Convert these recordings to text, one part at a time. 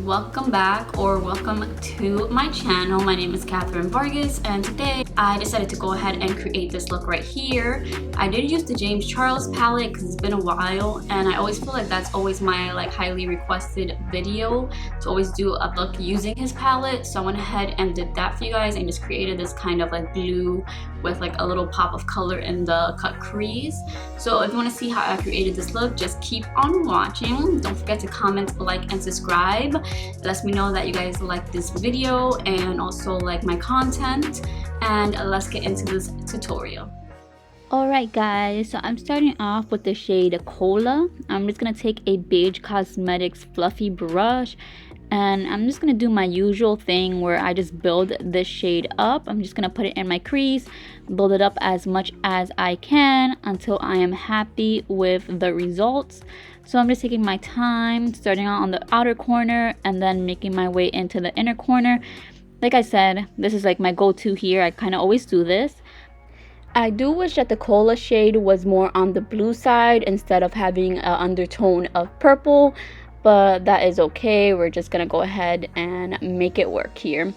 welcome back or welcome to my channel. My name is Katherine Vargas, and today I decided to go ahead and create this look right here. I did use the James Charles palette because it's been a while, and I always feel like that's always my highly requested video, to always do a look using his palette. So I went ahead and did that for you guys and just created this kind of blue with a little pop of color in the cut crease. So if you want to see how I created this look, just keep on watching. Don't forget to comment, like, and subscribe. It lets me know that you guys like this video and also like my content. And let's get into this tutorial. Alright guys, so I'm starting off with the shade Cola. I'm just going to take a Beige Cosmetics fluffy brush and I'm just going to do my usual thing where I just build this shade up. I'm just going to put it in my crease, build it up as much as I can until I am happy with the results. So I'm just taking my time, starting out on the outer corner and then making my way into the inner corner. Like I said, this is my go-to here. I kind of always do this. I do wish that the Cola shade was more on the blue side instead of having an undertone of purple, but that is okay. We're just gonna go ahead and make it work here.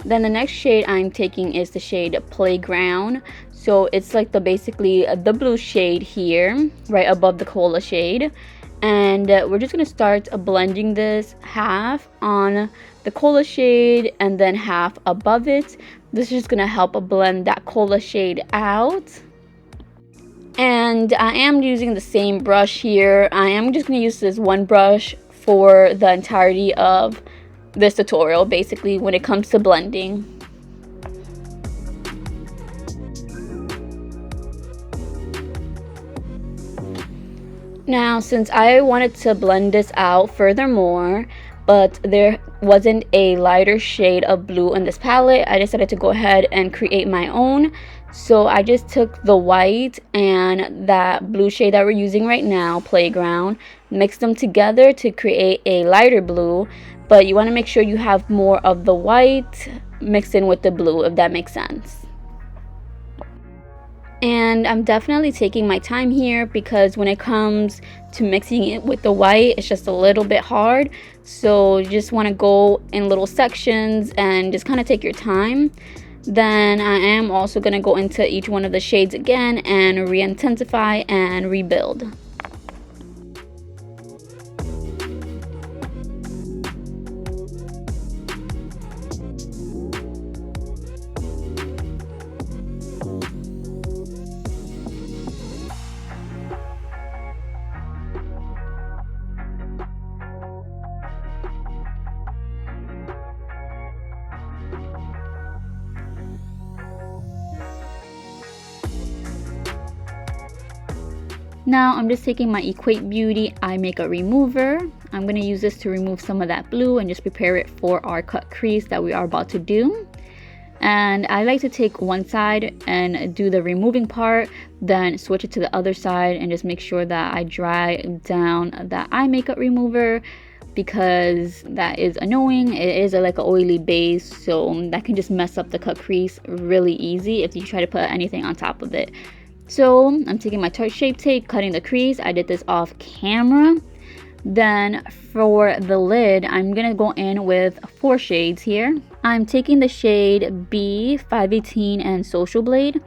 Then the next shade I'm taking is the shade Playground. So it's basically the blue shade here, right above the Cola shade. And we're just going to start blending this half on the Cola shade and then half above it. This is just going to help blend that Cola shade out. And I am using the same brush here. I am just going to use this one brush for the entirety of this tutorial, basically, when it comes to blending. Now, since I wanted to blend this out furthermore, but there wasn't a lighter shade of blue in this palette, I decided to go ahead and create my own. So I just took the white and that blue shade that we're using right now, Playground, mixed them together to create a lighter blue. But you want to make sure you have more of the white mixed in with the blue, if that makes sense. And I'm definitely taking my time here because when it comes to mixing it with the white, it's just a little bit hard. So you just want to go in little sections and just kind of take your time. Then I am also going to go into each one of the shades again and re-intensify and rebuild. Now I'm just taking my Equate Beauty Eye Makeup Remover. I'm going to use this to remove some of that blue and just prepare it for our cut crease that we are about to do. And I like to take one side and do the removing part, then switch it to the other side and just make sure that I dry down that eye makeup remover, because that is annoying. It is an oily base, so that can just mess up the cut crease really easy if you try to put anything on top of it. So I'm taking my Tarte Shape Tape, cutting the crease. I did this off camera. Then for the lid, I'm going to go in with 4 shades here. I'm taking the shade B, 518, and Social Blade.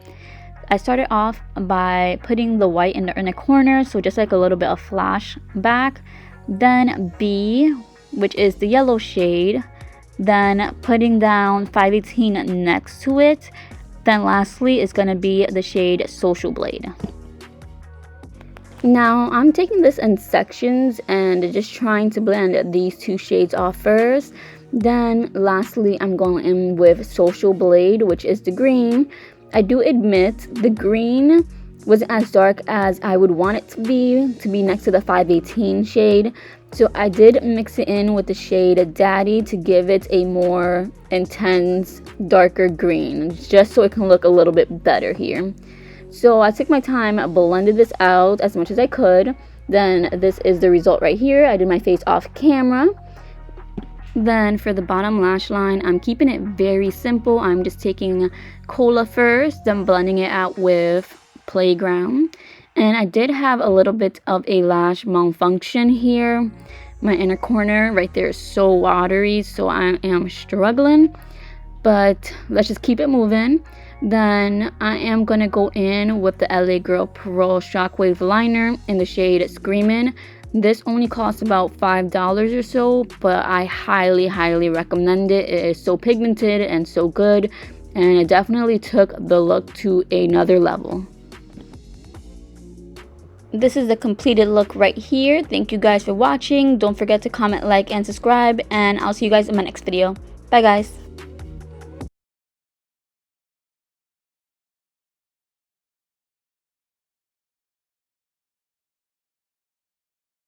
I started off by putting the white in the inner corner, so just a little bit of flash back. Then B, which is the yellow shade. Then putting down 518 next to it. Then lastly is going to be the shade Social Blade. Now I'm taking this in sections and just trying to blend these 2 shades off first. Then lastly I'm going in with Social Blade, which is the green. I do admit the green wasn't as dark as I would want it to be next to the 518 shade. So I did mix it in with the shade Daddy to give it a more intense, darker green, just so it can look a little bit better here. So I took my time, blended this out as much as I could. Then this is the result right here. I did my face off camera. Then for the bottom lash line, I'm keeping it very simple. I'm just taking Cola first, then blending it out with Playground. And I did have a little bit of a lash malfunction here, My inner corner right there is so watery, so I am struggling, but let's just keep it moving. Then I am gonna go in with the LA Girl Pro Shockwave liner in the shade Screamin'. This only costs about $5 or so, but I highly recommend it. It is so pigmented and so good, and it definitely took the look to another level. This is the completed look right here. Thank you guys for watching. Don't forget to comment, like, and subscribe, and I'll see you guys in my next video. Bye guys.